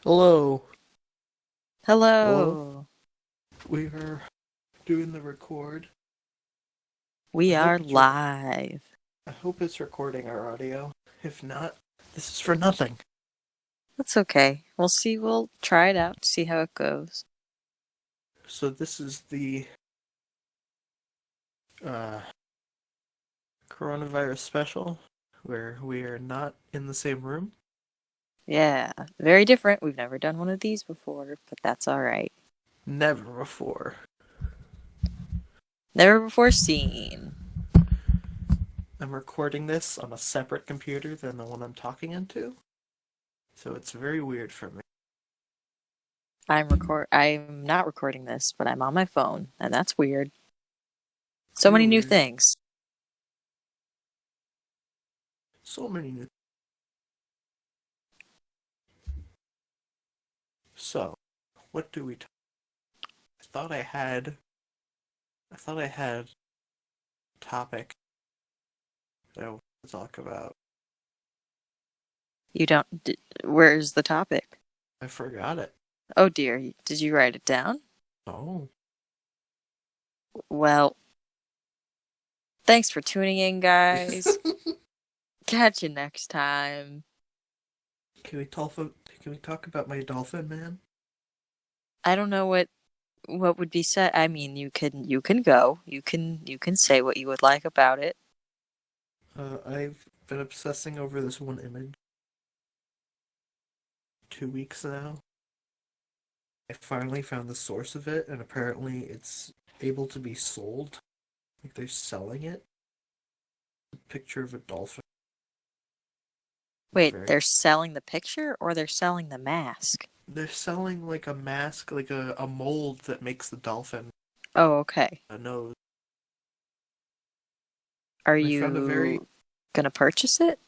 Hello. Hello. Hello. We are doing the record. I We hope are it's live. I hope it's recording our audio. If not, this is for nothing. That's okay. We'll see. We'll try it out, see how it goes. So this is the uh, coronavirus special where we are not in the same room. Yeah, very different. We've never done one of these before, but that's all right. Never before. Never before seen. I'm recording this on a separate computer than the one I'm talking into. So it's very weird for me. I'm not recording this, but I'm on my phone, and that's weird. So Very many new weird. things. So many new. So, what do we talk? I thought I had I thought I had a topic that I wanted to talk about. You don't. Where's the topic? I forgot it. Oh dear. Did you write it down? Oh. Well, thanks for tuning in, guys. Catch you next time. Can we talk about my dolphin man? I don't know what would be said. I mean, you can go. You can say what you would like about it. I've been obsessing over this one image 2 weeks now. I finally found the source of it, and apparently it's able to be sold. Like they're selling it. A picture of a dolphin. Wait, Very. they're selling the picture or they're selling the mask? They're selling like a mask, like a mold that makes the dolphin Oh, okay. a nose. Are I found a very you gonna purchase it?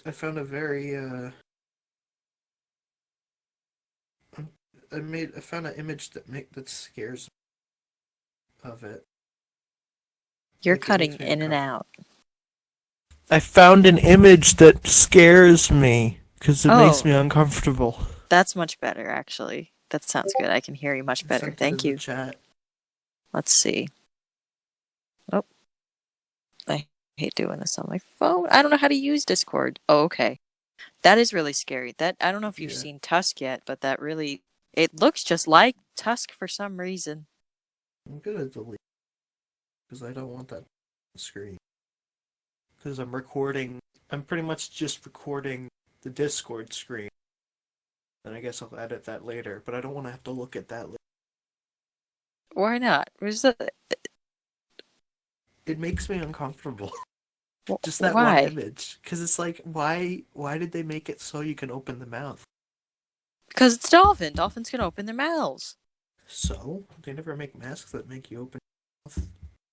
I found a very I found an image that scares me of it. You're Like it cutting makes me in and uncomfortable. out. I found an image that scares me because it makes Oh, me uncomfortable. that's much better, actually. That sounds good. I can hear you much I better. sent it Thank in the you. chat. Let's see. Oh, I hate doing this on my phone. I don't know how to use Discord. Oh, okay. That is really scary. That I don't know if you've Yeah, seen Tusk yet, but that really it looks just like Tusk for some reason. I'm gonna delete because I don't want that on the screen. Because I'm recording. I'm pretty much just recording the Discord screen. And I guess I'll edit that later, but I don't want to have to look at that later. Why not? Where's the It makes me uncomfortable. Just that one why? image. Because it's like, why did they make it so you can open the mouth? Because it's dolphin. Dolphins can open their mouths. So? They never make masks that make you open your mouth.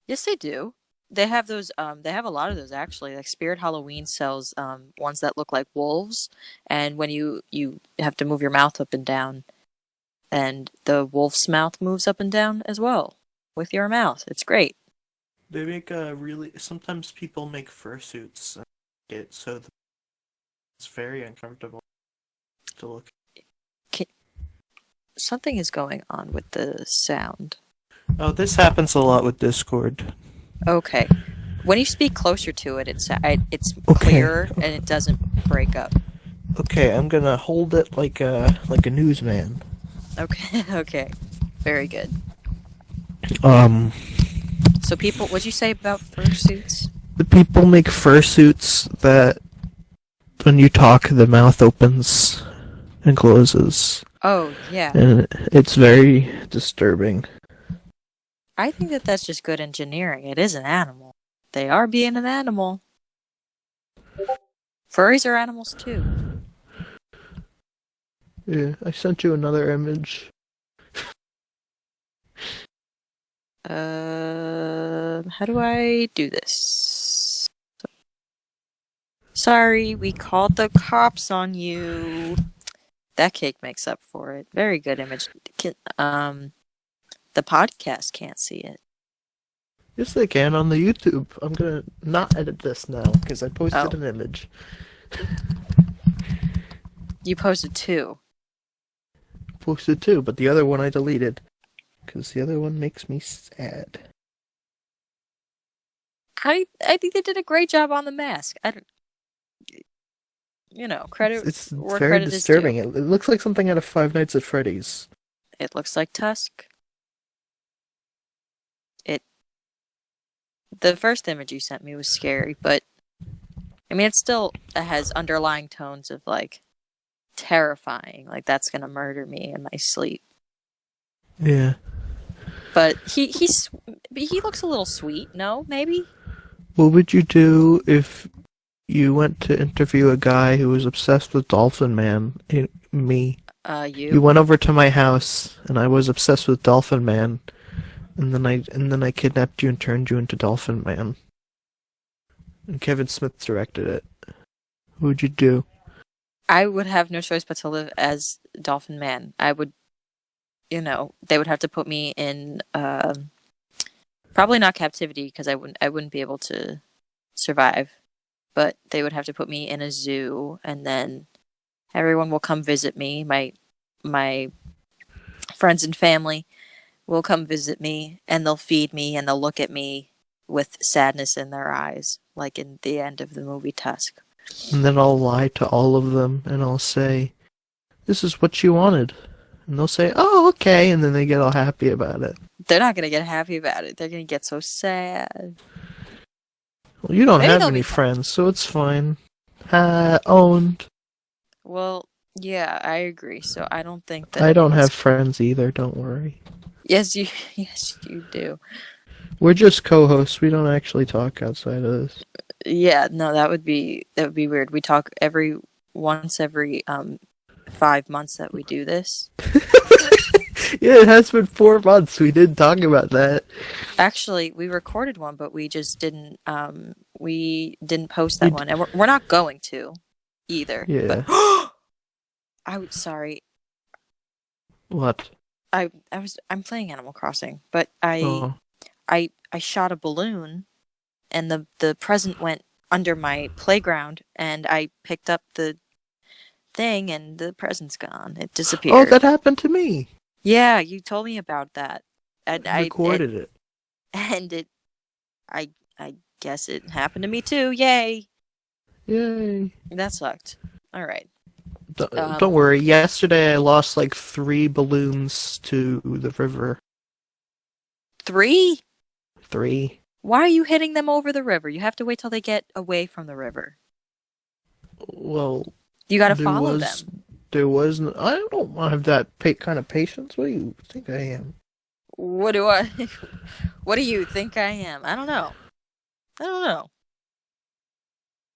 Yes, they do. They have those. They have a lot of those actually. Like Spirit Halloween sells ones that look like wolves, and when you have to move your mouth up and down, and the wolf's mouth moves up and down as well with your mouth. It's great. They make a really. Sometimes people make fursuits and get so it's very uncomfortable to look. Can, something is going on with the sound. Oh, this happens a lot with Discord. Okay, when you speak closer to it, it's Okay, clearer and it doesn't break up. okay, I'm gonna hold it like a newsman. Okay, okay, very good. Um, So people, what'd you say about fursuits? the people make fursuits that when you talk, the mouth opens and closes, Oh yeah, and it's very disturbing. I think that that's just good engineering. It is an animal. They are being an animal. Furries are animals too. Yeah, I sent you another image. How do I do this? Sorry, we called the cops on you. That cake makes up for it. Very good image. The podcast can't see it. Yes, they can on the YouTube. I'm gonna not edit this now because I posted an image. You posted 2. Posted 2, but the other one I deleted because the other one makes me sad. I think they did a great job on the mask. I don't, credit It's where very credit is due. disturbing. It looks like something out of Five Nights at Freddy's. It looks like Tusk. The first image you sent me was scary, but I mean, it has underlying tones of like terrifying, like that's gonna murder me in my sleep. Yeah. But he looks a little sweet. No, maybe. What would you do if you went to interview a guy who was obsessed with Dolphin Man? Me. You went over to my house, and I was obsessed with Dolphin Man, and then I kidnapped you and turned you into Dolphin Man. And Kevin Smith directed it. What would you do? I would have no choice but to live as Dolphin Man. I would, they would have to put me in probably not captivity because I wouldn't be able to survive. But they would have to put me in a zoo, and then everyone will come visit me. My friends and family will come visit me, and they'll feed me, and they'll look at me with sadness in their eyes, like in the end of the movie Tusk. And then I'll lie to all of them, and I'll say, "This is what you wanted." And they'll say, "Oh, okay," and then they get all happy about it. They're not going to get happy about it. They're going to get so sad. Well, you don't have any friends, so it's fine. Owned. Well, yeah, I agree. So I don't think that I don't have friends either, don't worry. Yes, you do. We're just co-hosts. We don't actually talk outside of this. Yeah, no, that would be weird. We talk once every 5 months that we do this. Yeah, it has been 4 months. We didn't talk about that. Actually, we recorded one, but we just didn't post that one, and we're not going to either. Yeah. But sorry. What? I'm playing Animal Crossing, but I shot a balloon, and the present went under my playground, and I picked up the thing, and the present's gone. It disappeared. Oh, that happened to me. Yeah, you told me about that. I recorded it. And I guess it happened to me too. Yay! Yay! That sucked. All right. Don't worry. Yesterday I lost like 3 balloons to the river. 3? 3. Why are you hitting them over the river? You have to wait till they get away from the river. Well, you got to follow them. I don't have that kind of patience. What do you think I am? What do you think I am? I don't know.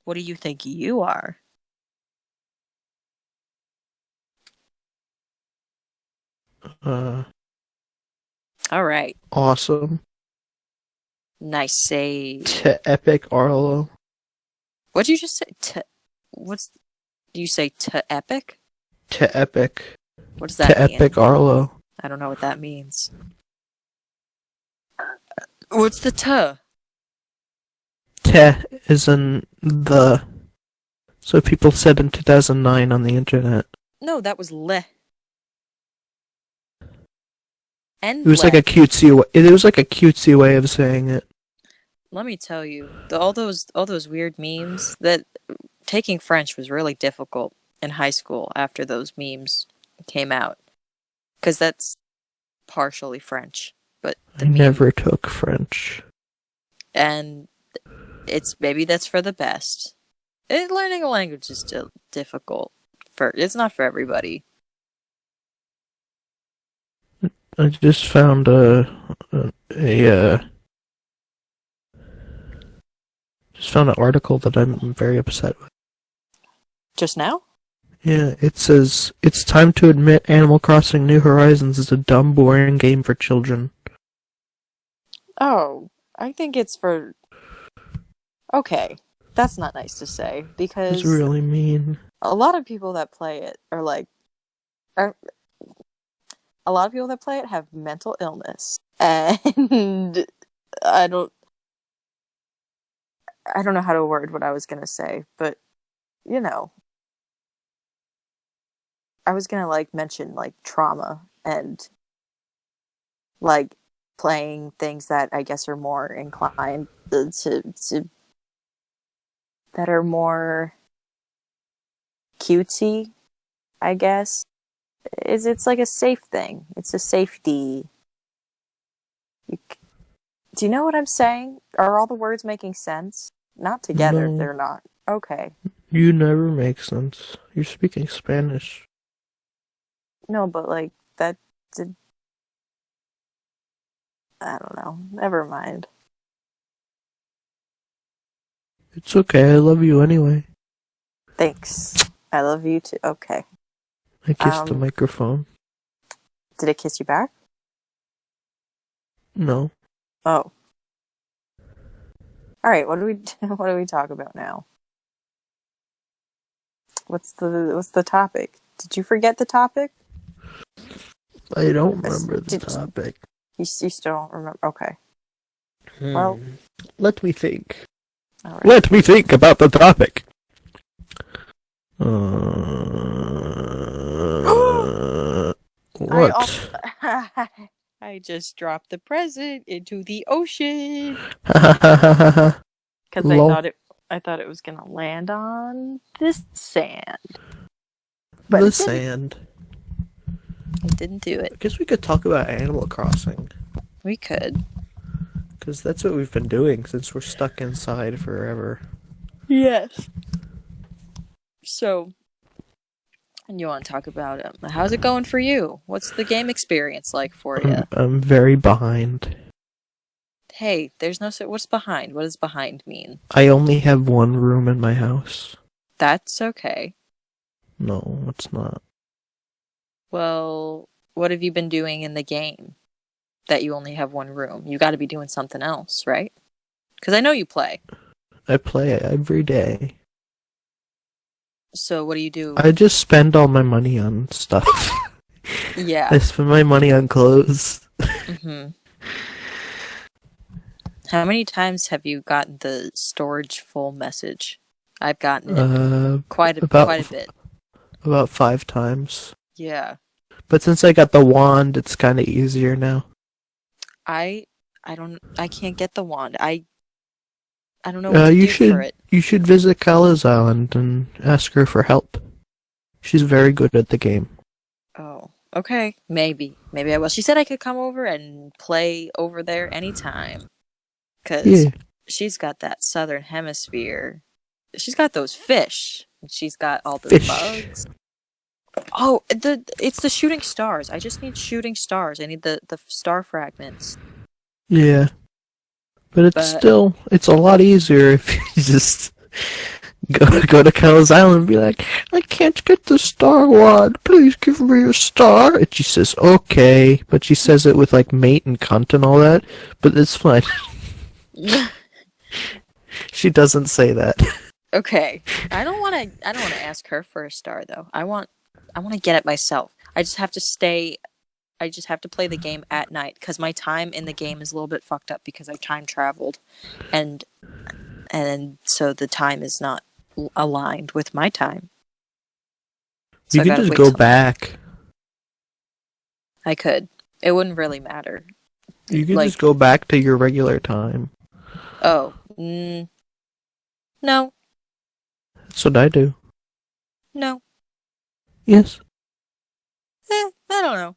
What do you think you are? All right. Awesome. Nice save. To Epic Arlo. What'd you just say? Do you say to Epic? To Epic. What does that mean? To Epic Arlo. I don't know what that means. What's the to? Te is in the. So people said in 2009 on the internet. No, that was le. And it was like a cutesy. It was like a cutesy way of saying it. Let me tell you, all those weird memes. That taking French was really difficult in high school after those memes came out, because that's partially French. But I never took French, and maybe that's for the best. Learning a language is still difficult. It's not for everybody. I just found an article that I'm very upset with. Just now? Yeah, it says, it's time to admit Animal Crossing New Horizons is a dumb, boring game for children. Oh, I think it's for... Okay, that's not nice to say, because... It's really mean. A lot of people that play it a lot of people that play it have mental illness. And I don't know how to word what I was gonna say, but you know, I was gonna like mention like trauma and like playing things that I guess are more inclined to that are more cutesy, I guess. It's like a safe thing. It's a safety. You, do you know what I'm saying? Are all the words making sense? Not together, No, they're not. Okay. you never make sense. You're speaking Spanish. No, but like that did I don't know. Never mind. It's okay, I love you anyway. Thanks. I love you too. Okay. I kissed the microphone. Did it kiss you back? No. Oh. All right. What do we talk about now? What's the topic? Did you forget the topic? I don't remember the topic. You still don't remember? Okay. Well, let me think. All right. Let me think about the topic. What? I just dropped the present into the ocean Because because I thought it was gonna land on this sand. But the sand. It didn't do it. I guess we could talk about Animal Crossing. We could. Because that's what we've been doing since we're stuck inside forever. Yes. So, and you want to talk about how's it going for you? What's the game experience like for you? I'm very behind. Hey, there's no... What's behind? What does behind mean? I only have one room in my house. That's okay. No, it's not. Well, what have you been doing in the game that you only have one room? You got to be doing something else, right? Because I know you play. I play every day. So what do you do? I just spend all my money on stuff. Yeah. I spend my money on clothes. Mm-hmm. How many times have you gotten the storage full message? I've gotten it quite a bit. About 5 times. Yeah. But since I got the wand, it's kind of easier now. I can't get the wand. I don't know what to do for it. You should visit Kala's Island and ask her for help. She's very good at the game. Oh, okay. Maybe I will. She said I could come over and play over there anytime. Because she's got that southern hemisphere. She's got those fish. She's got all the bugs. Oh, it's the shooting stars. I just need shooting stars. I need the star fragments. Yeah. But it's a lot easier if you just go to Kala's Island and be like, I can't get the star wand. Please give me a star. And she says, okay. But she says it with like mate and cunt and all that. But it's fine. She doesn't say that. Okay. I don't want to ask her for a star though. I want to get it myself. I just have to play the game at night because my time in the game is a little bit fucked up because I time traveled, and so the time is not aligned with my time. So you can just go back. I could. It wouldn't really matter. You can just go back to your regular time. Oh, no. That's what I do. No. Yes. I don't know.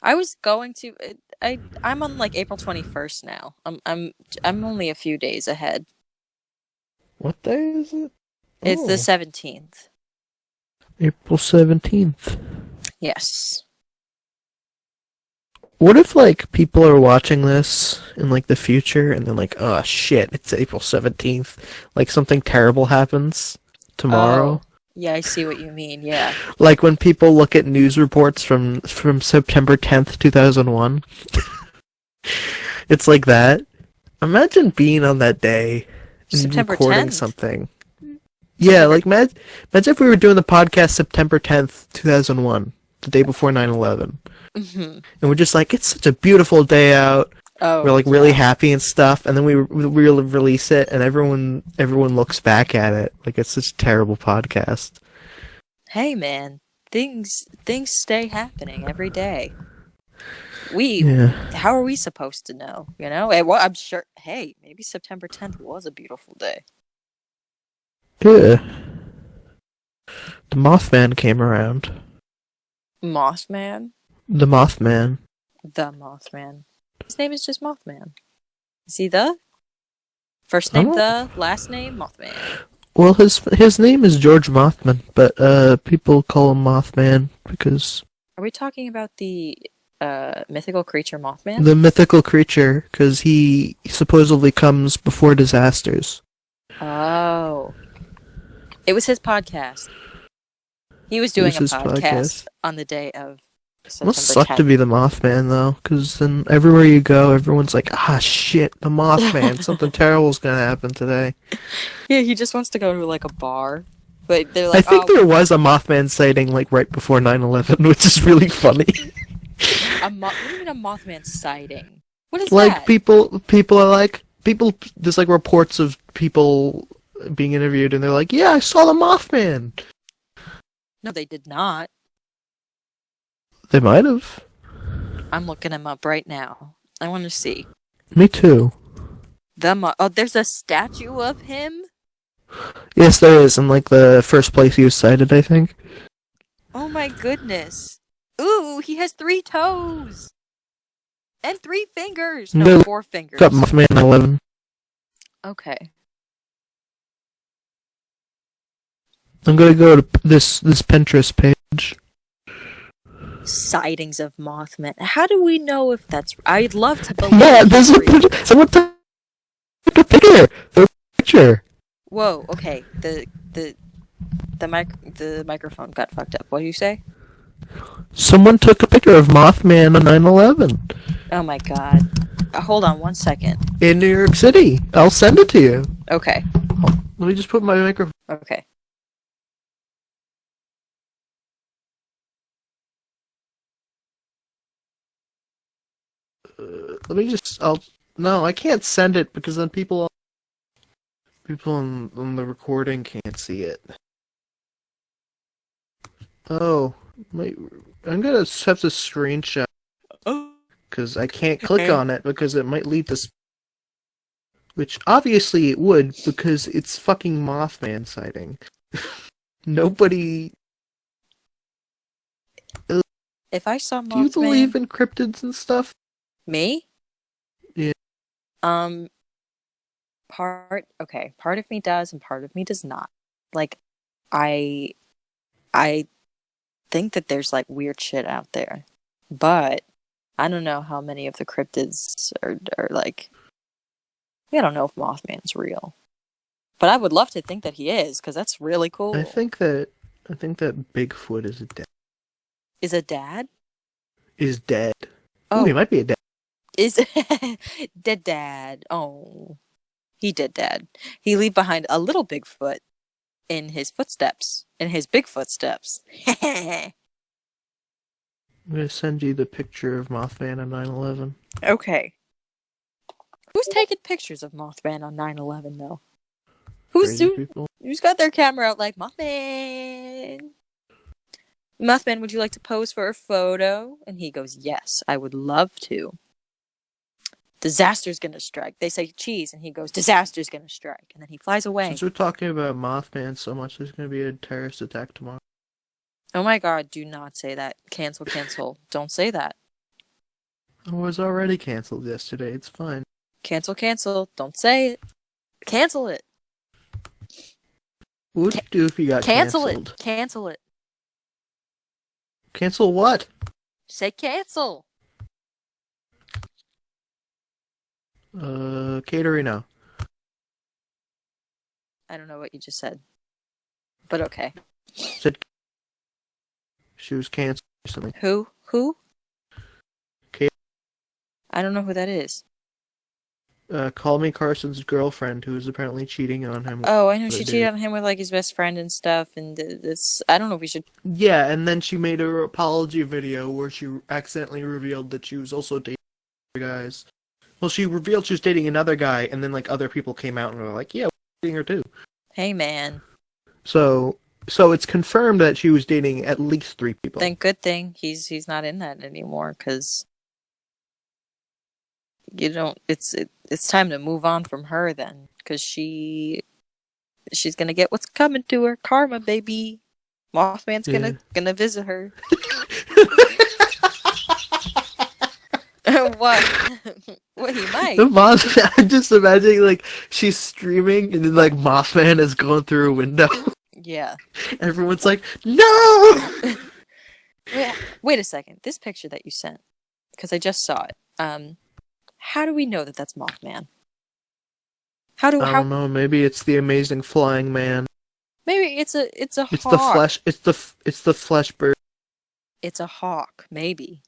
I was going to. I'm on like April 21st now. I'm only a few days ahead. What day is it? It's the 17th. April 17th. Yes. What if like people are watching this in like the future and they're like, oh shit, it's April 17th. Like something terrible happens tomorrow. Oh. Yeah, I see what you mean, yeah. Like when people look at news reports from September 10th, 2001. It's like that. Imagine being on that day and September recording 10th? something. Yeah, like imagine if we were doing the podcast September 10th, 2001, the day before 9/11. Mm-hmm. And we're just like, it's such a beautiful day out. Oh, We're like really yeah. happy and stuff, and then we release it, and everyone looks back at it like it's such a terrible podcast. Hey, man. Things stay happening every day. Yeah. How are we supposed to know? You know? Well, I'm sure. Hey, maybe September 10th was a beautiful day. Yeah. The Mothman came around. Mothman? The Mothman. The Mothman. His name is just Mothman. Is he the? First name the, last name Mothman. Well, his name is George Mothman, but people call him Mothman because Are we talking about the mythical creature Mothman? the mythical creature, because he supposedly comes before disasters. Oh. It was his podcast. He was doing a podcast on the day of September Must suck 10th. to be the Mothman, though, because then everywhere you go, everyone's like, ah, shit, the Mothman. Something terrible's gonna happen today. Yeah, he just wants to go to, like, a bar. But they're like, I think there was a Mothman sighting, like, right before 9/11, which is really funny. what do you mean a Mothman sighting? What is Like, that? people are like, there's, like, reports of people being interviewed, and they're like, yeah, I saw the Mothman. No, they did not. They might have. I'm looking him up right now. I want to see. Me too. There's a statue of him? Yes, there is, in, like, the first place he was sighted, I think. Oh my goodness. Ooh, he has 3 toes! And 3 fingers! No, 4 fingers. Got Mothman 11. Okay. I'm gonna go to this Pinterest page. Sightings of Mothman. How do we know if that's... I'd love to believe Yeah, it's there's real. someone took a picture. There's a picture. Whoa, okay. The microphone got fucked up. What do you say? Someone took a picture of Mothman on 9/11 Oh my god. Hold on 1 second. in New York City. I'll send it to you. Okay. Let me just put my microphone. Okay. Let me just. No, I can't send it because then people on the recording can't see it. Oh, wait. I'm gonna have to screenshot because I can't click on it because it might lead to. Which obviously it would because it's fucking Mothman sighting. Nobody. If I saw Mothman... Do you believe in cryptids and stuff? Me? Yeah. Part of me does and part of me does not. Like, I think that there's, like, weird shit out there. But I don't know how many of the cryptids are like... I don't know if Mothman's real. But I would love to think that he is, because that's really cool. I think that Bigfoot is dead. Is a dad? Is dead. Oh. Ooh, he might be a dad. Is dead dad. Oh. He did dad. He leave behind a little Bigfoot in his footsteps. In his big footsteps. I'm gonna send you the picture of Mothman on 9/11. Okay. Who's taking pictures of Mothman on 9/11 though? Who's got their camera out like, Mothman? Mothman, would you like to pose for a photo? And he goes, yes, I would love to. Disaster's gonna strike. They say cheese, and he goes, disaster's gonna strike. And then he flies away. Since we're talking about Mothman so much, there's gonna be a terrorist attack tomorrow. Oh my god, do not say that. Cancel. Don't say that. It was already canceled yesterday, it's fine. Cancel. Don't say it. Cancel it. What would you do if you got canceled? Cancel it. Cancel what? Say cancel. Caterina. I don't know what you just said. But okay. Said she was canceled recently. Who? Kate. I don't know who that is. Call Me Carson's girlfriend, who is apparently cheating on him. Oh, I know she cheated on him with like his best friend and stuff, and this. I don't know if we should. Yeah, and then she made an apology video where she accidentally revealed that she was also dating guys. Well, she revealed she was dating another guy, and then like other people came out and were like, "Yeah, we're dating her too." Hey, man. So it's confirmed that she was dating at least 3 people. Good thing he's not in that anymore, because you don't. It's time to move on from her then, because she's gonna get what's coming to her. Karma, baby. Mothman's gonna visit her. What? What, he might. The Mothman, I'm just imagining like she's streaming and then like Mothman is going through a window. Yeah. Everyone's like, "No!" Wait a second. This picture that you sent, because I just saw it. How do we know that that's Mothman? I don't know. Maybe it's the amazing flying man. Maybe it's a It's hawk. the flesh. It's the flesh bird. It's a hawk, maybe.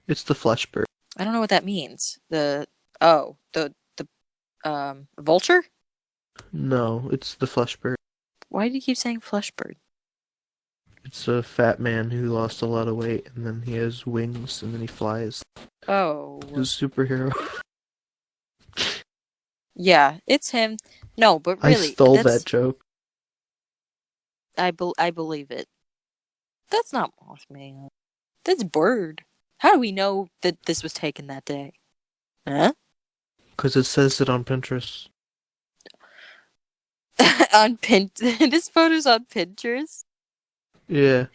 It's the flesh bird. I don't know what that means. The vulture? No, it's the flesh bird. Why do you keep saying flesh bird? It's a fat man who lost a lot of weight, and then he has wings, and then he flies. Oh. He's a superhero. Yeah, it's him. No, but really, I stole that joke. I believe it. That's not Mothman. That's Bird. How do we know that this was taken that day? Huh? Because it says it on Pinterest. On this photo's on Pinterest? Yeah.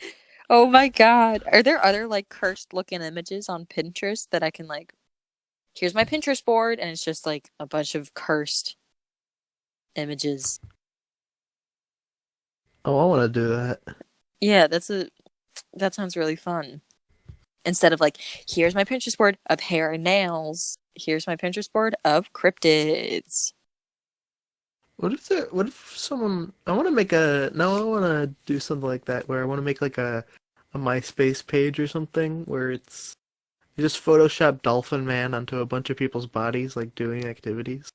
Oh my god. Are there other like cursed looking images on Pinterest that I can like, here's my Pinterest board, and it's just like a bunch of cursed images. Oh, I want to do that. Yeah, that sounds really fun. Instead of like, here's my Pinterest board of hair and nails. Here's my Pinterest board of cryptids. What if someone, I want to do something like that where I want to make like a MySpace page or something where it's, you just Photoshop Dolphin Man onto a bunch of people's bodies, like doing activities.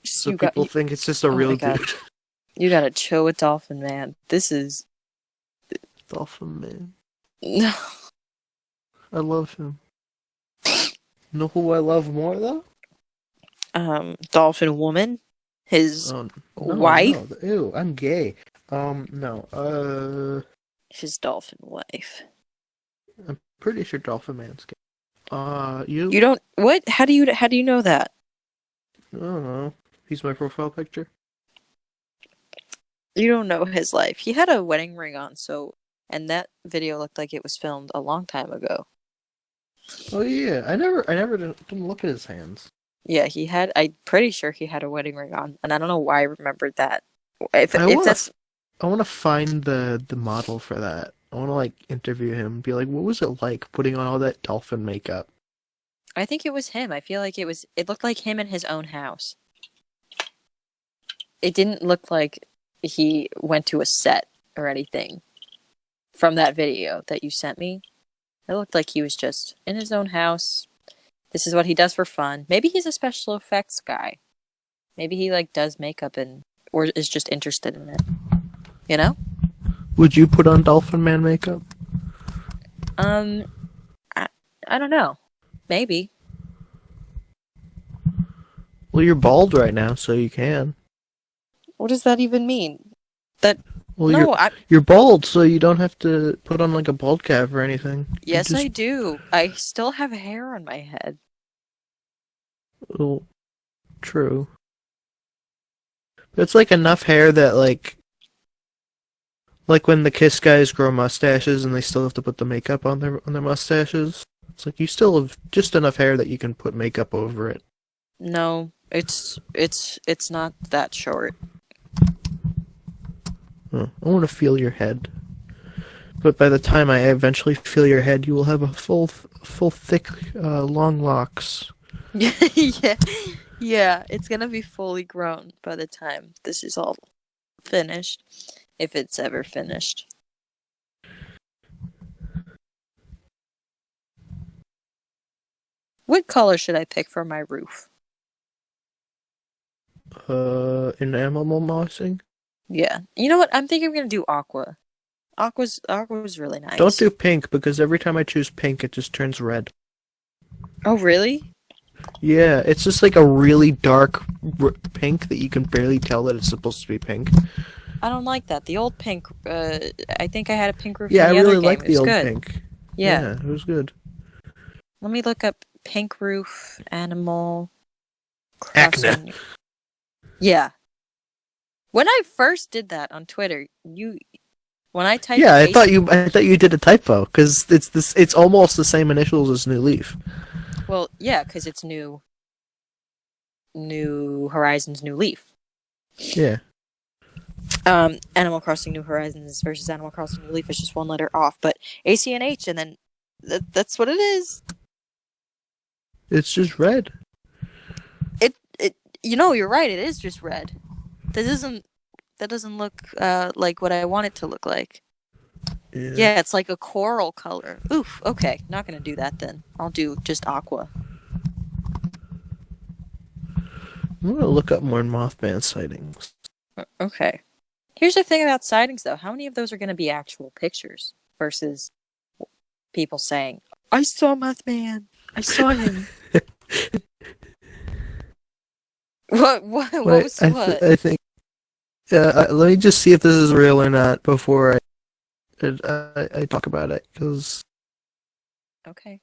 So people think it's just a real dude. You gotta chill with Dolphin Man. This is Dolphin Man. No. I love him. Know who I love more though? Dolphin Woman. His wife. No. Ew, I'm gay. No. His dolphin wife. I'm pretty sure Dolphin Man's gay. You? You don't. What? How do you know that? I don't know. He's my profile picture. You don't know his life. He had a wedding ring on, and that video looked like it was filmed a long time ago. Oh yeah, I never didn't look at his hands. Yeah, he had. I'm pretty sure he had a wedding ring on, and I don't know why I remembered that. I want to find the model for that. I want to like interview him and be like, what was it like putting on all that dolphin makeup? I think it was him. I feel like it looked like him in his own house. It didn't look like he went to a set or anything from that video that you sent me. It looked like he was just in his own house. This is what he does for fun. Maybe he's a special effects guy. Maybe he like does makeup or is just interested in it. You know? Would you put on Dolphin Man makeup? I don't know. Maybe. Well, you're bald right now, so you can. What does that even mean? You're bald, so you don't have to put on like a bald cap or anything. Yes, I do. I still have hair on my head. Well, true. It's like enough hair that like when the Kiss guys grow mustaches and they still have to put the makeup on their mustaches. It's like you still have just enough hair that you can put makeup over it. No, it's not that short. I want to feel your head. But by the time I eventually feel your head, you will have a full thick, long locks. Yeah, it's gonna be fully grown by the time this is all finished. If it's ever finished. What color should I pick for my roof? Enamel mossing? Yeah. You know what? I'm thinking I'm gonna do aqua. Aqua's really nice. Don't do pink, because every time I choose pink, it just turns red. Oh, really? Yeah, it's just like a really dark pink that you can barely tell that it's supposed to be pink. I don't like that. The old pink. I think I had a pink roof Yeah, in I the other really game. like It the was old good. pink. Yeah. Yeah, it was good. Let me look up pink roof Animal Acne. Crossing. Yeah. When I first did that on Twitter, when I typed Yeah, in I thought AC, you did a typo because it's almost the same initials as New Leaf. well, yeah, because it's New Horizons, New Leaf. Yeah. Animal Crossing New Horizons versus Animal Crossing New Leaf is just one letter off, but ACNH, and then that's what it is. It's just red. You're right. It is just red. That doesn't look like what I want it to look like. Yeah, it's like a coral color. Oof. Okay, not gonna do that then. I'll do just aqua. I'm gonna look up more Mothman sightings. Okay. Here's the thing about sightings, though. How many of those are going to be actual pictures versus people saying, "I saw Mothman. I saw him." What was what? I think. Let me just see if this is real or not before I talk about it, because Okay.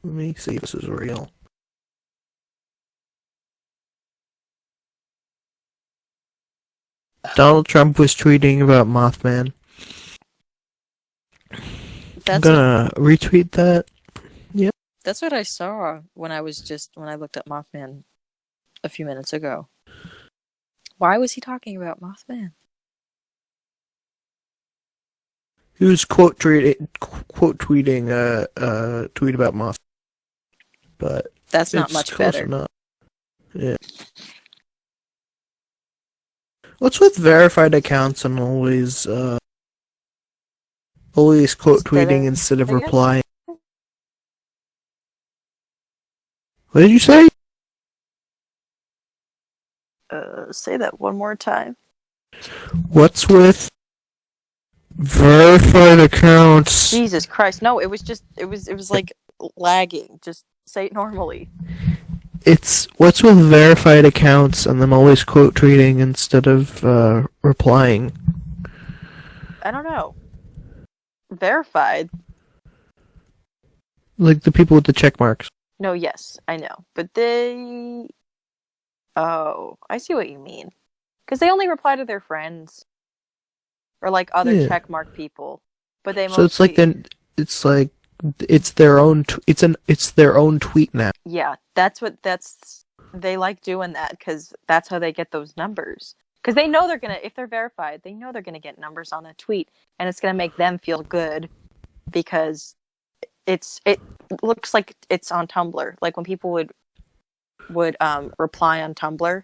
let me see if this is real. Donald Trump was tweeting about Mothman. I'm gonna retweet that. Yep. That's what I saw when I looked up Mothman a few minutes ago. Why was he talking about Mothman? He was quote tweeting a tweet about Mothman. But that's not it's much close better. Enough. Yeah. What's with verified accounts? I'm always quote tweeting instead of replying. What did you say? Say that one more time. What's with verified accounts? Jesus Christ! No, it was like lagging. Just say it normally. It's what's with verified accounts, and I'm always quote tweeting instead of replying. I don't know. Verified. Like the people with the check marks. No, yes, I know, but they. Oh, I see what you mean. Because they only reply to their friends or like other checkmark people, but they so it's like then it's like it's their own it's their own tweet now. Yeah, they like doing that because that's how they get those numbers. Because they know if they're verified, they know they're gonna get numbers on a tweet, and it's gonna make them feel good because it looks like it's on Tumblr. Like when people would reply on Tumblr,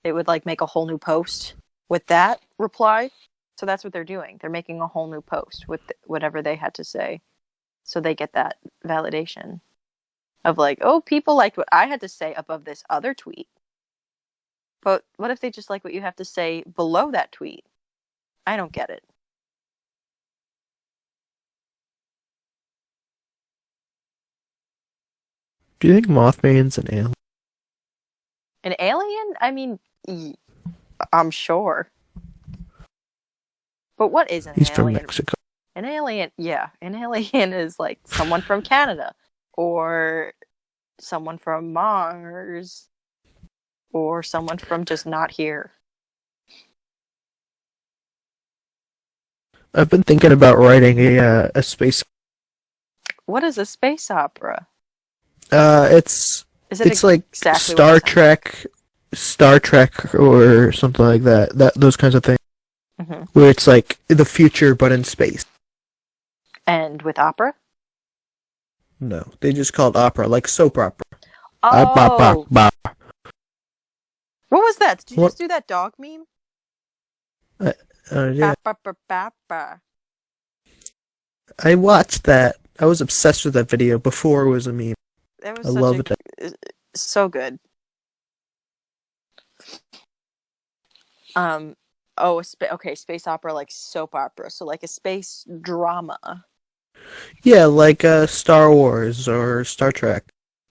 it would like make a whole new post with that reply. So that's what they're doing. They're making a whole new post with whatever they had to say. So they get that validation of like, oh, people liked what I had to say above this other tweet. But what if they just like what you have to say below that tweet? I don't get it. Do you think Mothman's an alien? An alien? I mean, I'm sure. But what is an alien? He's from Mexico. An alien, yeah. An alien is like someone from Canada or someone from Mars or someone from just not here. I've been thinking about writing a space. What is a space opera? It's like exactly Star Trek or something like that. Those kinds of things. Mm-hmm. Where it's like the future but in space. And with opera? No, they just call it opera, like soap opera. Oh. What was that? Did you just do that dog meme? Yeah. Ba. I watched that. I was obsessed with that video before it was a meme. That was I loved it. So good. Oh, okay, space opera, like soap opera, so like a space drama. Yeah, like Star Wars or Star Trek.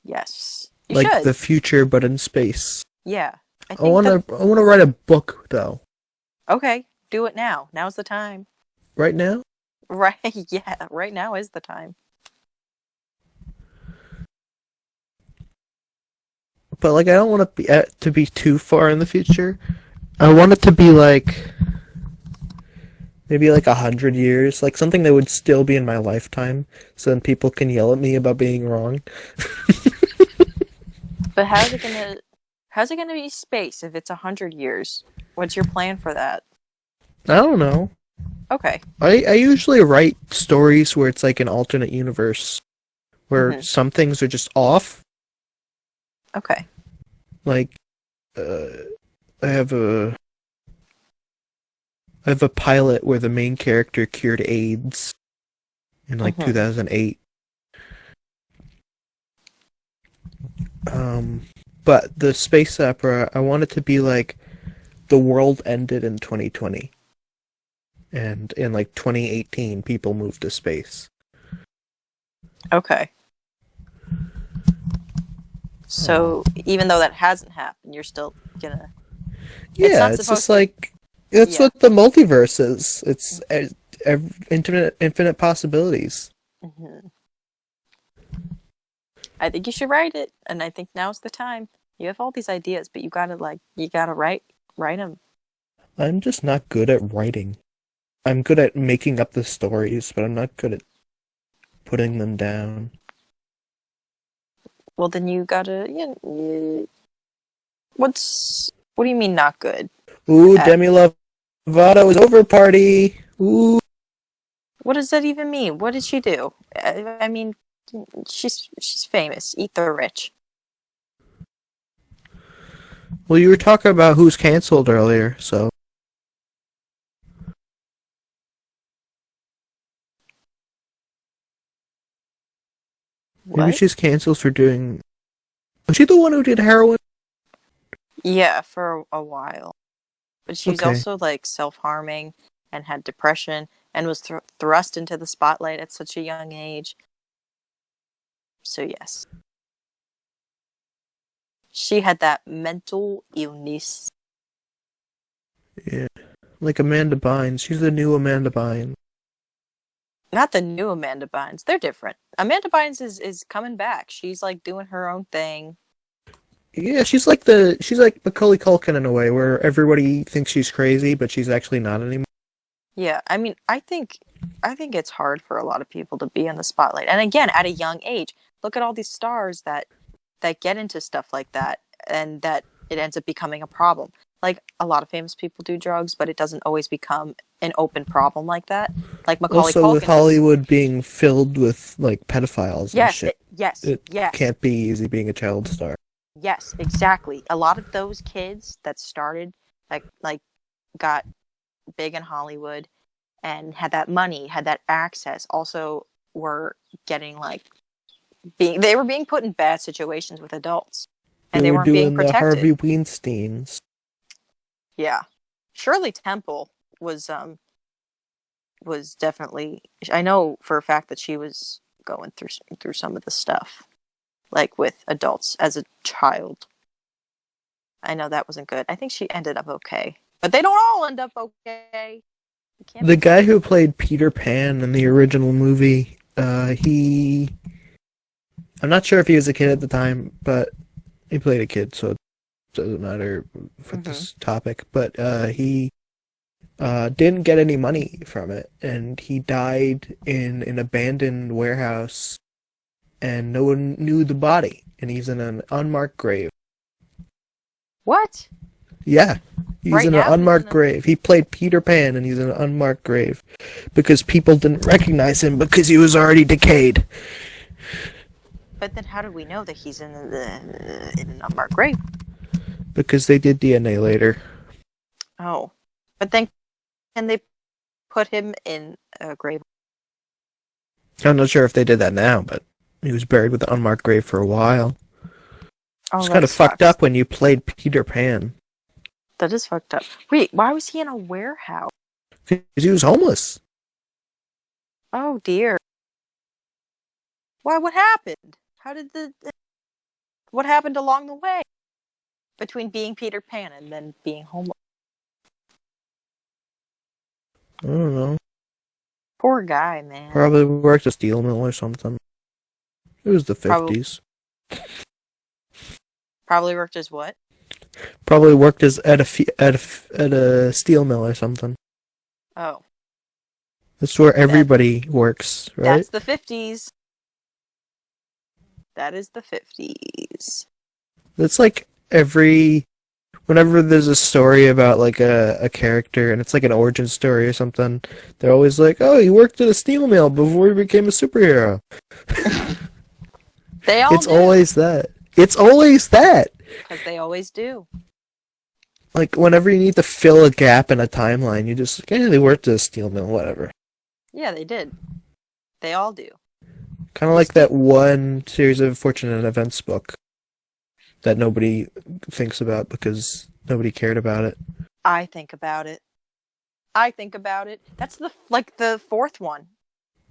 Yes, you Like should. the future, but in space. Yeah, I I think that. wanna write a book though. Okay, do it now. Now's the time. Right now. Right? Yeah, right now is the time. But like, I don't want to be too far in the future. I want it to be like maybe like 100 years, like something that would still be in my lifetime, so then people can yell at me about being wrong. But how's it gonna be space if it's 100 years? What's your plan for that? I don't know. Okay. I usually write stories where it's like an alternate universe, where Mhm. some things are just off. Okay. Like, I have a pilot where the main character cured AIDS in like Mhm. 2008. But the space opera, I want it to be like the world ended in 2020, and in like 2018, people moved to space. Okay. So even though that hasn't happened, you're still gonna. Yeah, not it's supposed just to. like that's Yeah. what the multiverse is. It's infinite possibilities. Mhm. I think you should write it, and I think now's the time. You have all these ideas, but you gotta write them. I'm just not good at writing. I'm good at making up the stories, but I'm not good at putting them down. Well, then you gotta. What do you mean not good? Ooh, At, Demi Lovato is over party. Ooh. what does that even mean? What did she do? I mean, she's famous. Eat the rich. Well, you were talking about who's canceled earlier, so maybe What? she's canceled for doing. Was she the one who did heroin? Yeah, for a while. But she's Okay. also like self-harming and had depression and was thrust into the spotlight at such a young age. So yes, she had that mental illness. Yeah. Like Amanda Bynes. She's the new Amanda Bynes. Not the new Amanda Bynes. They're different. Amanda Bynes is coming back. She's like doing her own thing. Yeah, she's like Macaulay Culkin in a way, where everybody thinks she's crazy, but she's actually not anymore. Yeah, I mean, I think it's hard for a lot of people to be in the spotlight. And again, at a young age, look at all these stars that get into stuff like that and that it ends up becoming a problem. Like a lot of famous people do drugs, but it doesn't always become an open problem like that. Like Macaulay Also, with Culkin was. Hollywood being filled with like pedophiles and Yes, shit, yes, it yes. can't be easy being a child star. Yes, exactly. A lot of those kids that started like got big in Hollywood and had that money, had that access, also were getting they were being put in bad situations with adults They and they were weren't being doing the protected. Harvey Weinsteins. Yeah. Shirley Temple was definitely, I know for a fact that she was going through some of the stuff like with adults as a child. I know that wasn't good. I think she ended up okay. But they don't all end up okay. You can't The be guy who played Peter Pan in the original movie, I'm not sure if he was a kid at the time, but he played a kid, so it doesn't matter for this topic. But he didn't get any money from it, and he died in an abandoned warehouse, and no one knew the body, and he's in an unmarked grave. What? Yeah, he's Right in an now, unmarked grave. He played Peter Pan, and he's in an unmarked grave because people didn't recognize him because he was already decayed. But then how do we know that he's in an unmarked grave? Because they did DNA later. Oh. But then can they put him in a grave? I'm not sure if they did that now, but he was buried with an unmarked grave for a while. Oh, It's that kind of fucked sucks. up when you played Peter Pan. That is fucked up. Wait, why was he in a warehouse? Because he was homeless. Oh dear. Why? What happened? How did what happened along the way between being Peter Pan and then being homeless? I don't know. Poor guy, man. Probably worked a steel mill or something. It was the 50s. Probably worked as what? Probably worked as at a steel mill or something. Oh. That's where everybody works, right? That's the 50s. That is the 50s. It's like whenever there's a story about like a character and it's like an origin story or something, they're always like, "Oh, he worked at a steel mill before he became a superhero." They all It's do. always that. It's always that. Because they always do. Like whenever you need to fill a gap in a timeline, you just they worked at a steel mill, whatever. Yeah, they did. They all do. Kind of like that one series of Fortunate Events book that nobody thinks about because nobody cared about it. I think about it. That's the fourth one.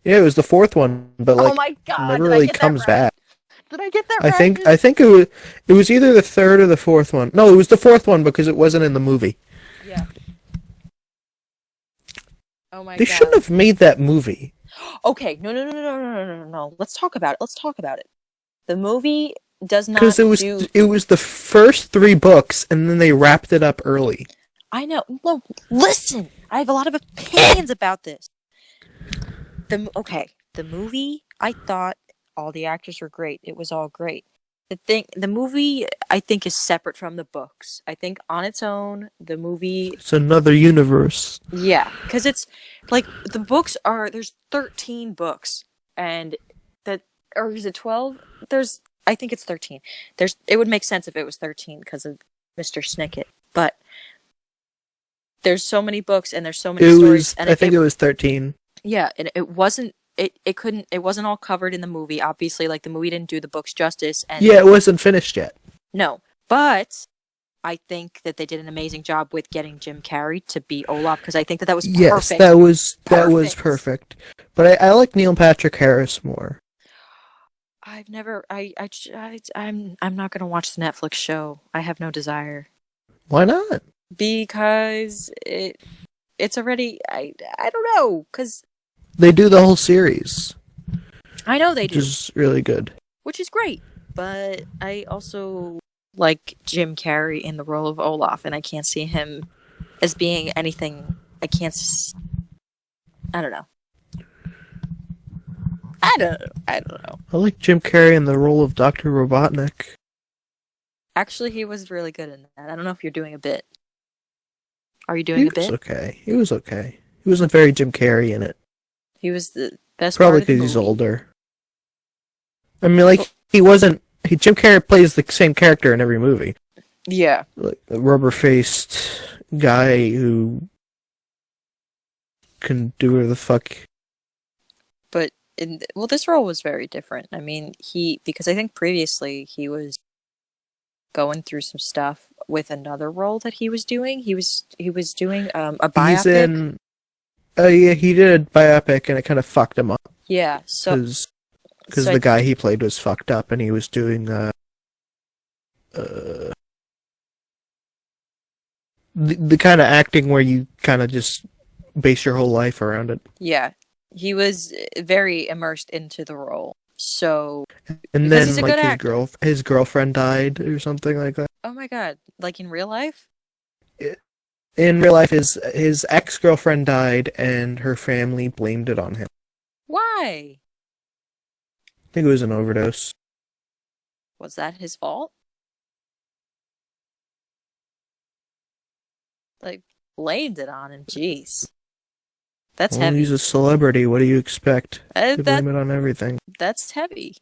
Yeah, it was the fourth one, but like oh my god! never Did really I get comes that right? back. Did I get that I right? think it was either the third or the fourth one. No, it was the fourth one because it wasn't in the movie. Yeah. Oh my They god. shouldn't have made that movie. Okay, no. Let's talk about it. The movie does not Because it was the first 3 books and then they wrapped it up early. I know. No, listen. I have a lot of opinions about this. The movie, I thought all the actors were great. It was all great. The movie, I think, is separate from the books. I think on its own, the movie... It's another universe. Yeah, because it's, like, the books are... There's 13 books, and or is it 12? I think it's 13. It would make sense if it was 13 because of Mr. Snicket, but there's so many books and there's so many stories. And I think it was 13. Yeah, and it wasn't... It wasn't all covered in the movie. Obviously, like, the movie didn't do the books justice. And Yeah, it wasn't finished yet. No, but I think that they did an amazing job with getting Jim Carrey to be Olaf because I think that was perfect. Yes, that was perfect. But I like Neil Patrick Harris more. I've never. I'm not gonna watch the Netflix show. I have no desire. Why not? Because it's already. I don't know because they do the whole series. I know they do, which is really good. Which is great, but I also like Jim Carrey in the role of Olaf, and I can't see him as being anything. I don't know. I don't know. I like Jim Carrey in the role of Dr. Robotnik. Actually, he was really good in that. I don't know if you're doing a bit. Are you doing a bit? He was okay. He wasn't very Jim Carrey in it. He was the best Probably part of the because he's movie. older. I mean, like, Jim Carrey plays the same character in every movie. Yeah. Like, a rubber-faced guy who can do whatever the fuck. But, this role was very different. I mean, because I think previously he was going through some stuff with another role that he was doing. He was doing a biopic. He did a biopic and it kind of fucked him up. Yeah, so... Because the guy he played was fucked up and he was doing the kind of acting where you kind of just base your whole life around it. Yeah, he was very immersed into the role. So, and then like his girlfriend died or something like that. Oh my god! Like in real life? In real life, his ex-girlfriend died, and her family blamed it on him. Why? I think it was an overdose. Was that his fault? Like, blamed it on him. Jeez. That's heavy. He's a celebrity. What do you expect? They blame it on everything. That's heavy.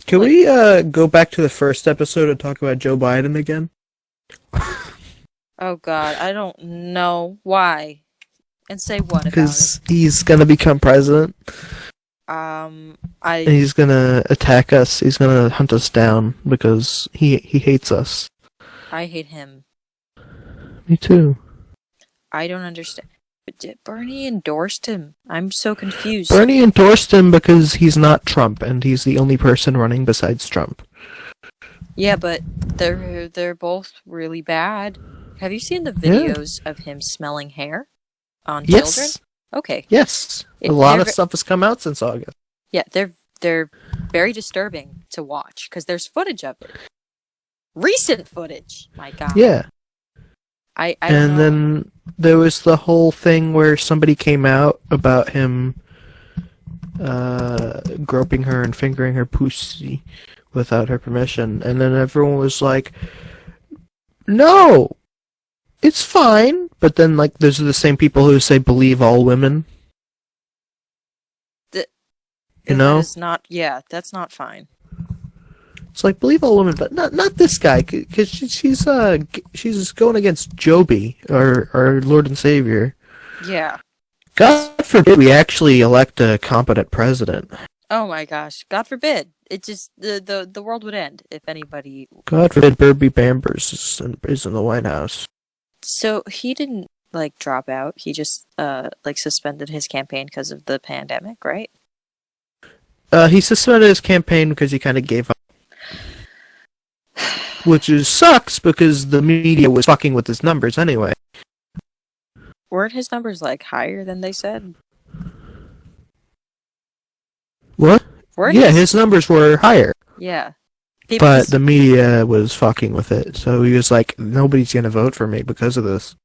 Can we go back to the first episode and talk about Joe Biden again? Oh god, I don't know. Why? And say what about it? Because he's gonna become president. And I he's gonna attack us. He's gonna hunt us down because he hates us. hate him. Me too. I don't understand. Bernie endorsed him. I'm so confused. Bernie endorsed him because he's not Trump, and he's the only person running besides Trump. Yeah, but they're both really bad. Have you seen the videos of him smelling hair on children? Yes. Okay. Yes. A lot of stuff has come out since August. Yeah, they're very disturbing to watch because there's footage of it. Recent footage. My God. Yeah. I don't And know. then there was the whole thing where somebody came out about him groping her and fingering her pussy without her permission, and then everyone was like, no, it's fine. But then, like, those are the same people who say believe all women. You know? That is not, yeah, that's not fine. It's like, believe all women, but not this guy, because she's going against Joby, our Lord and Savior. Yeah. God forbid we actually elect a competent president. Oh my gosh. God forbid. It just, the world would end if anybody... God forbid Burby Bambers is in the White House. So he didn't, like, drop out. He just, like, suspended his campaign because of the pandemic, right? He suspended his campaign because he kind of gave up. Which sucks because the media was fucking with his numbers anyway. Weren't his numbers, like, higher than they said? What? Weren't Yeah, his numbers were higher. Yeah. But the media was fucking with it, so he was like, nobody's gonna vote for me because of this.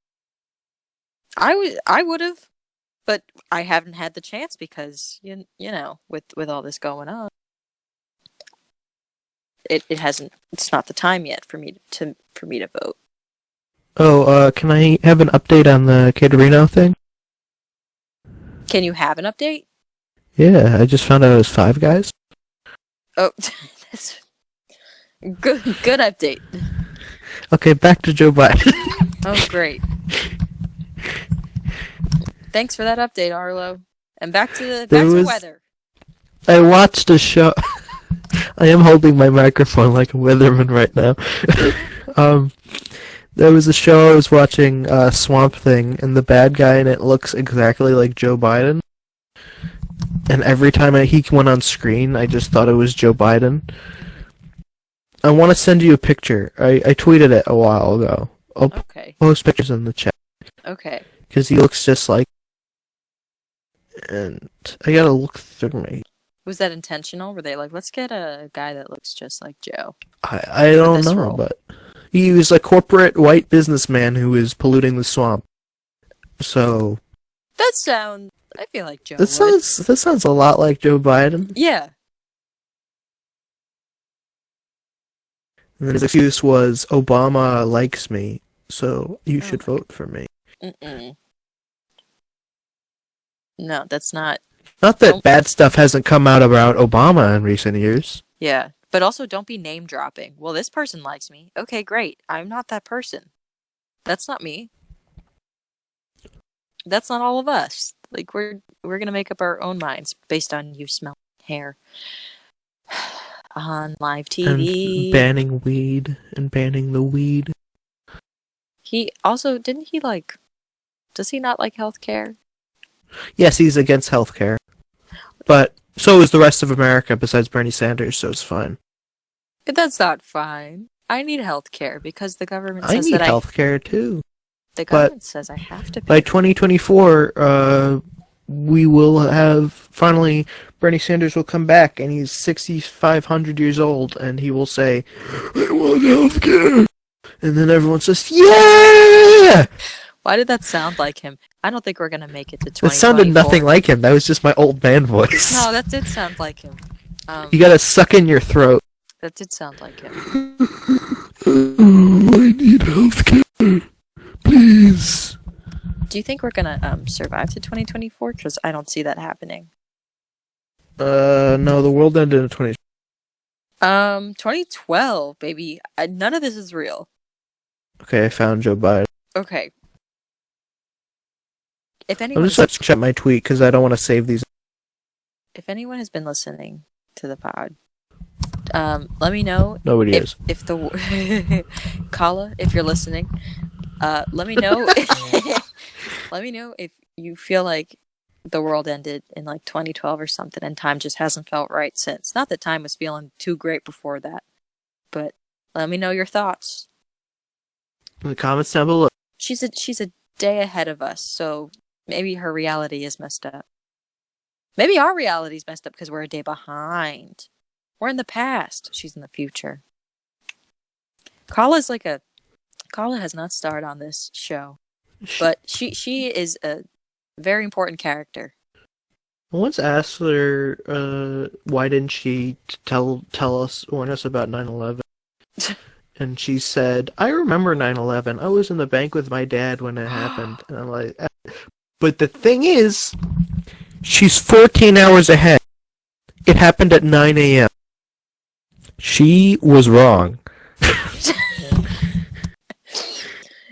I would have, but I haven't had the chance because, you know, with all this going on. It hasn't. It's not the time yet for me to vote. Oh, can I have an update on the Caterino thing? Can you have an update? Yeah, I just found out it was Five Guys. Oh, that's good update. Okay, back to Joe Biden. Oh, great. Thanks for that update, Arlo. And back to weather. I watched a show. I am holding my microphone like a weatherman right now. There was a show I was watching, Swamp Thing, and the bad guy in it looks exactly like Joe Biden. And every time he went on screen, I just thought it was Joe Biden. I want to send you a picture. I tweeted it a while ago. I'll post pictures in the chat. Okay. Because he looks just like... And I gotta look through my... Was that intentional? Were they like, let's get a guy that looks just like Joe? I don't know, but... He was a corporate white businessman who is polluting the swamp. So... I feel like Joe That sounds a lot like Joe Biden. Yeah. And then his excuse was, Obama likes me, so you should vote for me. Mm-mm. No, that's not... Not that bad stuff hasn't come out about Obama in recent years. Yeah, but also don't be name dropping. Well, this person likes me. Okay, great. I'm not that person. That's not me. That's not all of us. Like, we're gonna make up our own minds based on you smelling hair on live TV. And banning weed and banning the weed. He also does he not like healthcare? Yes, he's against healthcare. But so is the rest of America besides Bernie Sanders, so it's fine. That's not fine. I need healthcare because the government says I need healthcare too. The government says I have to pay. By 2024, we will have finally Bernie Sanders will come back, and he's 6,500 years old, and he will say, "I want healthcare," and then everyone says, "Yeah!" Why did that sound like him? I don't think we're gonna make it to 2024. It sounded nothing like him. That was just my old man voice. No, that did sound like him. You gotta suck in your throat. That did sound like him. Oh, I need healthcare. Please. Do you think we're gonna survive to 2024? Because I don't see that happening. No, the world ended in 2012, baby. None of this is real. Okay, I found Joe Biden. Okay. If anyone, I'm just gonna check my tweet because I don't want to save these. if anyone has been listening to the pod, let me know. Nobody if, is. If the Kala, if you're listening, let me know. Let me know if you feel like the world ended in like 2012 or something, and time just hasn't felt right since. Not that time was feeling too great before that, but let me know your thoughts. In the comments down below. She's a day ahead of us, so maybe her reality is messed up. Maybe our reality is messed up because we're a day behind. We're in the past. She's in the future. Kala has not starred on this show, but she is a very important character. I once asked her, why didn't she warn us about 9/11? And she said, I remember 9/11. I was in the bank with my dad when it happened. And I'm like, but the thing is, she's 14 hours ahead. It happened at 9 a.m. She was wrong.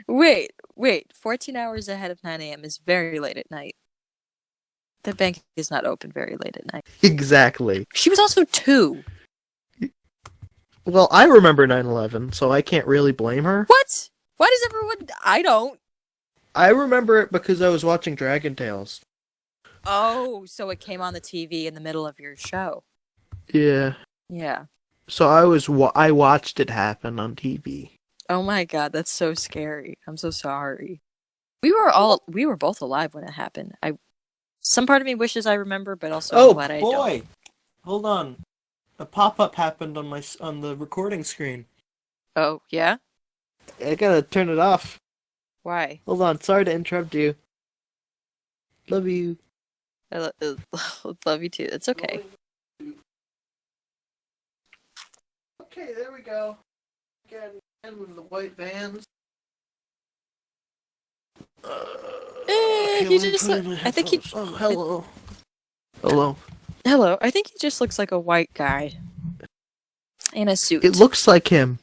Wait, 14 hours ahead of 9 a.m. is very late at night. The bank is not open very late at night. Exactly. She was also 2. Well, I remember 9/11, so I can't really blame her. What? Why does everyone... I don't. I remember it because I was watching Dragon Tales. Oh, so it came on the TV in the middle of your show. Yeah. Yeah. So I watched it happen on TV. Oh my god, that's so scary. I'm so sorry. We were both alive when it happened. Some part of me wishes I remember, but also I'm glad I don't. Oh boy! Hold on. A pop-up happened on the recording screen. Oh, yeah? I gotta turn it off. Why? Hold on, sorry to interrupt you. Love you. I love you too. It's okay. Okay, there we go. Again with the white vans. He just I think he... Oh, hello. Hello. Hello. I think he just looks like a white guy. In a suit. It looks like him.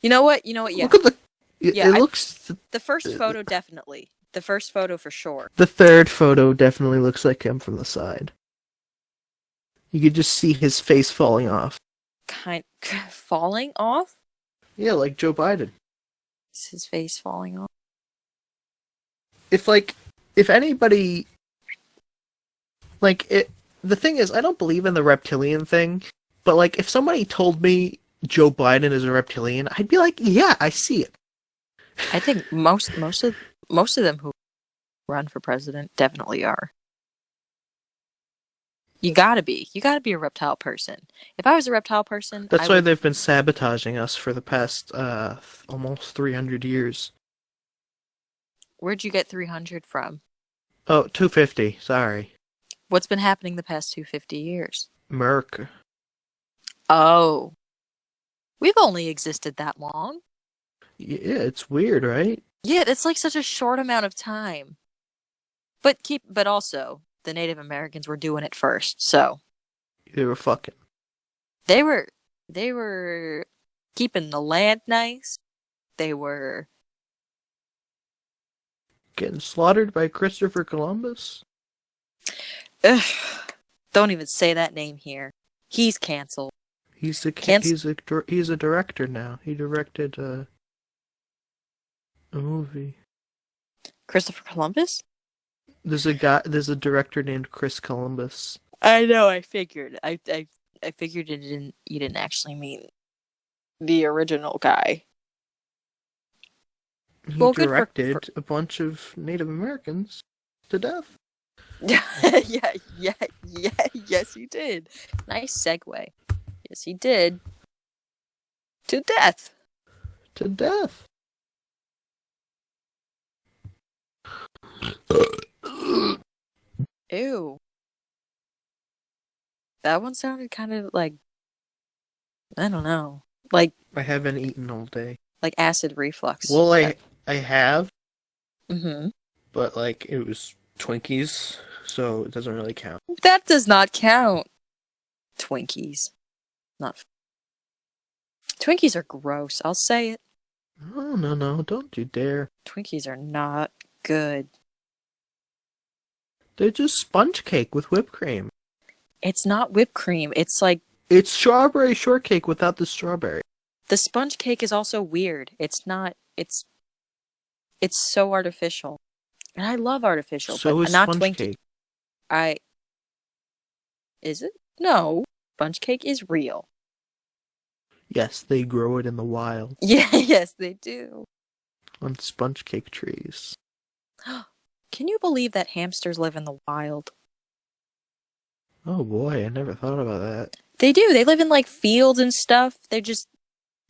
You know what? Yeah. Look at the... Yeah, it looks... The first photo, definitely. The first photo for sure. The third photo definitely looks like him from the side. You could just see his face falling off. Falling off? Yeah, like Joe Biden. Is his face falling off? If anybody... the thing is, I don't believe in the reptilian thing, but, if somebody told me Joe Biden is a reptilian, I'd be like, yeah, I see it. I think most of them who run for president definitely are. You gotta be a reptile person. If I was a reptile person, That's why they've been sabotaging us for the past almost 300 years. Where'd you get 300 from? Oh, 250. Sorry. What's been happening the past 250 years? Merc. Oh, we've only existed that long. Yeah, it's weird, right? Yeah, it's like such a short amount of time. But also, the Native Americans were doing it first, so They were fucking. They were keeping the land nice. They were Getting slaughtered by Christopher Columbus? Ugh, don't even say that name here. He's canceled. He's a director now. He directed a movie. Christopher Columbus? There's a director named Chris Columbus. I know, I figured. I figured you didn't actually mean the original guy. He directed a bunch of Native Americans to death. yeah, yes he did. Nice segue. Yes, he did. To death. To death. Ew. That one sounded kind of like, I don't know, like I haven't eaten all day. Like acid reflux. Well, I have. Mm-hmm. But it was Twinkies, so it doesn't really count. That does not count. Twinkies. Twinkies are gross. I'll say it. No, don't you dare. Twinkies are not good. They're just sponge cake with whipped cream. It's not whipped cream. It's like It's strawberry shortcake without the strawberry. the sponge cake is also weird. It's not. It's so artificial, and I love artificial, So but is not sponge Twinkie. cake. Is it? No, sponge cake is real. Yes, they grow it in the wild Yeah, yes, they do. on sponge cake trees. Can you believe that hamsters live in the wild? Oh boy, I never thought about that. They do. They live in like fields and stuff. They're just.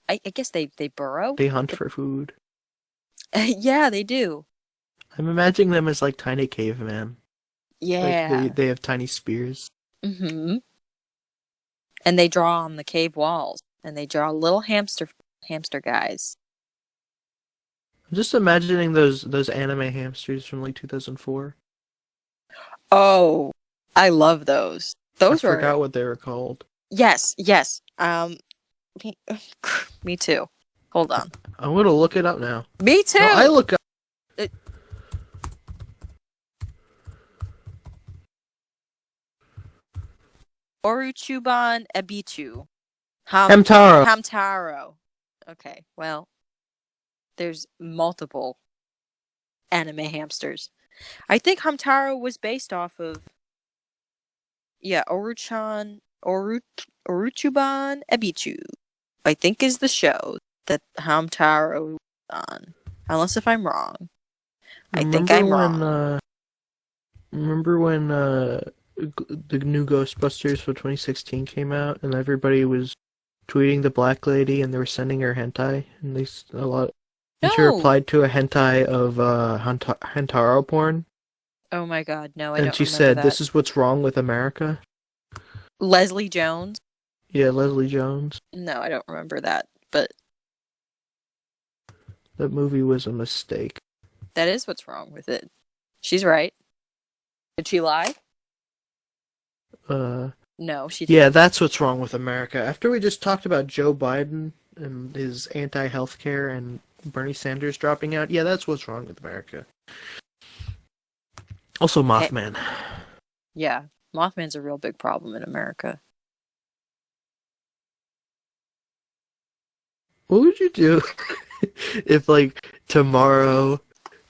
I guess they burrow. They hunt for food. Yeah, they do. I'm imagining them as like tiny cavemen. Yeah. Like they have tiny spears. Mm-hmm. And they draw on the cave walls, and they draw little hamster guys. I'm just imagining those anime hamsters from like 2004. Oh, I love those. Those I were forgot what they were called. yes. Me, me too. Hold on. I'm gonna look it up now. Me too. No, I look up. Oruchuban Ebichu. Hamtaro. Hamtaro. Okay, well, there's multiple anime hamsters. I think Hamtaro was based off of Oruchuban Ebichu. I think is the show that Hamtaro was on. Unless if I'm wrong. I think I'm wrong. Remember when the new Ghostbusters for 2016 came out, and everybody was tweeting the black lady, and they were sending her hentai, and and she replied to a hentai of Hantaro porn. Oh my god, no, I and don't she remember said, that. "This is what's wrong with America." Leslie Jones? Yeah, Leslie Jones. No, I don't remember that, but that movie was a mistake. That is what's wrong with it. She's right. Did she lie? No, she didn't. Yeah, that's what's wrong with America. After we just talked about Joe Biden and his anti-healthcare and Bernie Sanders dropping out, yeah, that's what's wrong with America. Also, Mothman. Yeah, Mothman's a real big problem in America. What would you do if, like, tomorrow,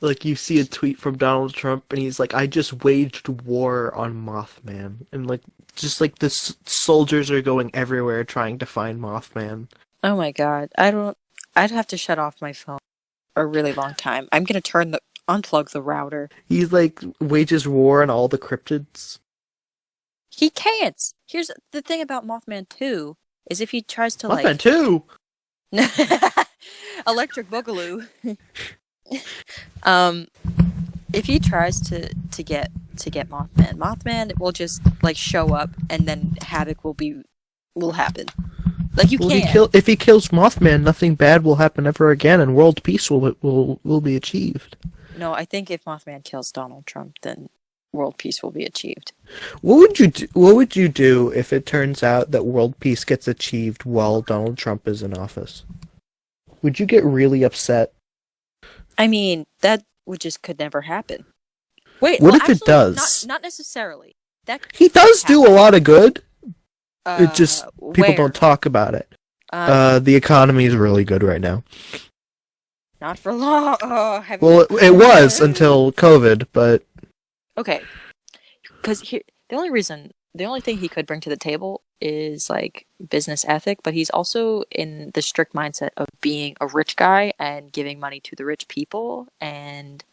like, you see a tweet from Donald Trump and he's like, "I just waged war on Mothman," and like, just like the soldiers are going everywhere trying to find Mothman. Oh my god, I'd have to shut off my phone for a really long time. I'm gonna unplug the router. He's like wages war on all the cryptids. He can't. Here's the thing about Mothman 2 is if he tries to Mothman 2. Electric Boogaloo. If he tries to get Mothman will just like show up, and then havoc will happen. Like you can't. If he kills Mothman, nothing bad will happen ever again, and world peace will be achieved. No, I think if Mothman kills Donald Trump, then world peace will be achieved. What would you do if it turns out that world peace gets achieved while Donald Trump is in office? Would you get really upset? I mean, that could never happen. Wait, what if it does? Not necessarily. He does do a lot of good. It just people don't talk about it. The economy is really good right now. Not for long. It was until COVID, but okay. Because the only thing he could bring to the table is like business ethic, but he's also in the strict mindset of being a rich guy and giving money to the rich people, and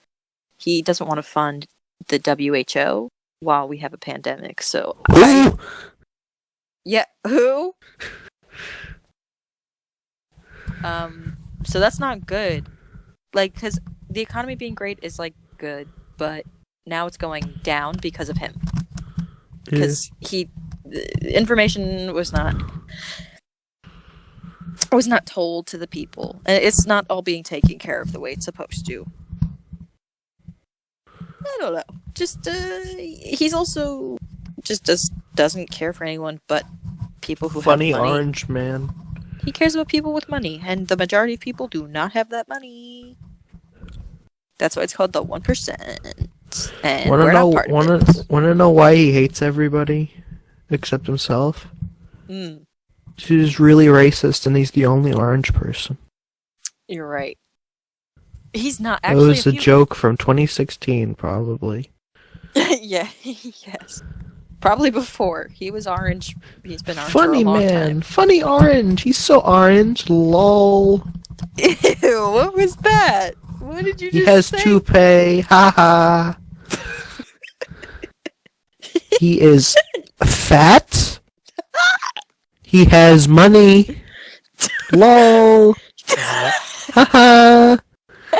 he doesn't want to fund the WHO while we have a pandemic. So yeah, who? So that's not good. Like, because the economy being great is like good, but now it's going down because of him. Because information was not told to the people, and it's not all being taken care of the way it's supposed to. I don't know. Just he's also just doesn't care for anyone but people who have money. Funny orange man. He cares about people with money, and the majority of people do not have that money. That's why it's called the 1%. parents, and we're not part of it. Wanna know why he hates everybody except himself? Mm, He's really racist, and he's the only orange person. you're right. He's not That actually. was a joke from 2016, probably. Yeah, yes. Probably before. He was orange. He's been orange Funny for a long man, time. funny orange. He's so orange. Lol. Ew, what was that? What did you He just has say? toupee. Ha ha. He is fat. He has money. Lol. Ha ha.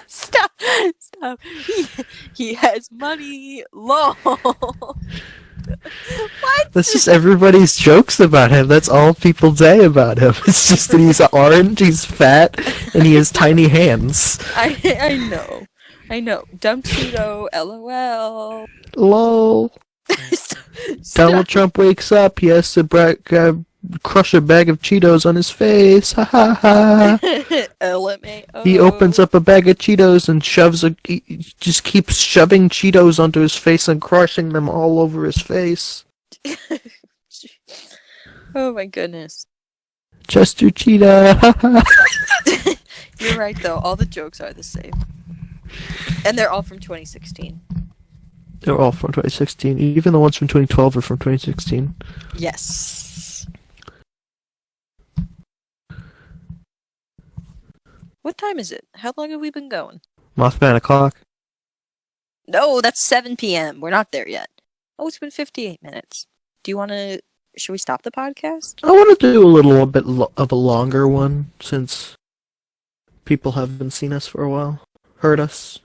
Stop! Stop! He has money. Lol. What? That's just everybody's jokes about him. That's all people say about him. It's just that he's orange, he's fat, and he has tiny hands. I know. Dumb Cheeto. LOL. Lol. Stop. Donald Trump wakes up, he has to crush a bag of Cheetos on his face. Ha ha ha. LMAO. He opens up a bag of Cheetos and he just keeps shoving Cheetos onto his face and crushing them all over his face. Oh my goodness. Chester Cheetah. Ha ha. You're right though. All the jokes are the same. And they're all from 2016. They're all from 2016. Even the ones from 2012 are from 2016. Yes. What time is it? How long have we been going? Mothman o'clock. No, that's 7 p.m. We're not there yet. Oh, it's been 58 minutes. Do you want to... Should we stop the podcast? I want to do a little bit of a longer one since people haven't seen us for a while. Heard us.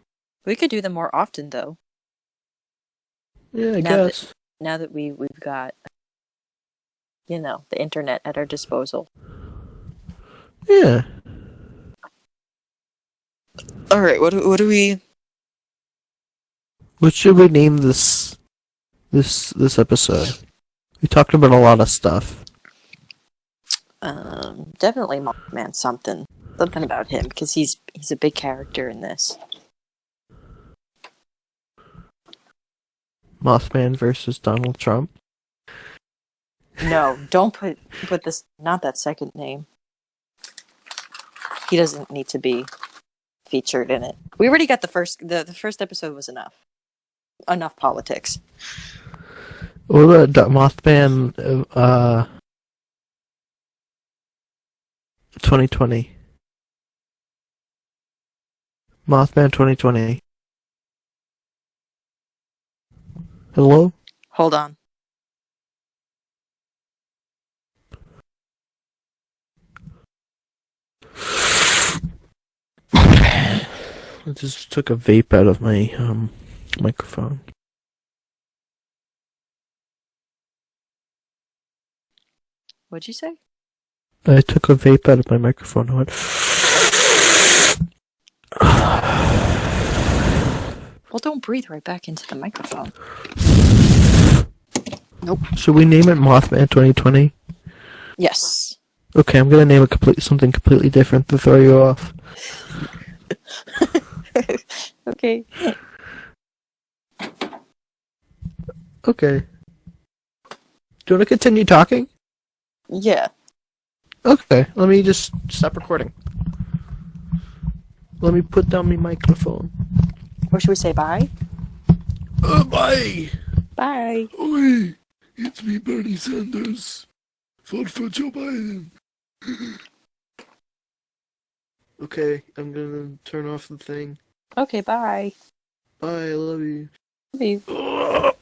We could do them more often, though. Yeah, I guess. Now that we've got, the internet at our disposal. Yeah. All right, what do we... What should we name this episode? We talked about a lot of stuff. Definitely Mothman something about him, because he's a big character in this. Mothman versus Donald Trump. No, don't put this, not that second name. He doesn't need to be featured in it. We already got the first episode was enough. Enough politics. What about Mothman 2020? Mothman 2020. Hello? Hold on. I just took a vape out of my microphone. What'd you say? I took a vape out of my microphone. I went... Well, don't breathe right back into the microphone. Nope. Should we name it Mothman 2020? Yes. Okay, I'm gonna name it something completely different to throw you off. Okay. Okay. Do you want to continue talking? Yeah. Okay, let me just stop recording. Let me put down my microphone. Or should we say bye? Bye! Bye. Oi! It's me, Bernie Sanders. Vote for Joe Biden. Okay, I'm gonna turn off the thing. Okay, bye. Bye, I love you. Love you.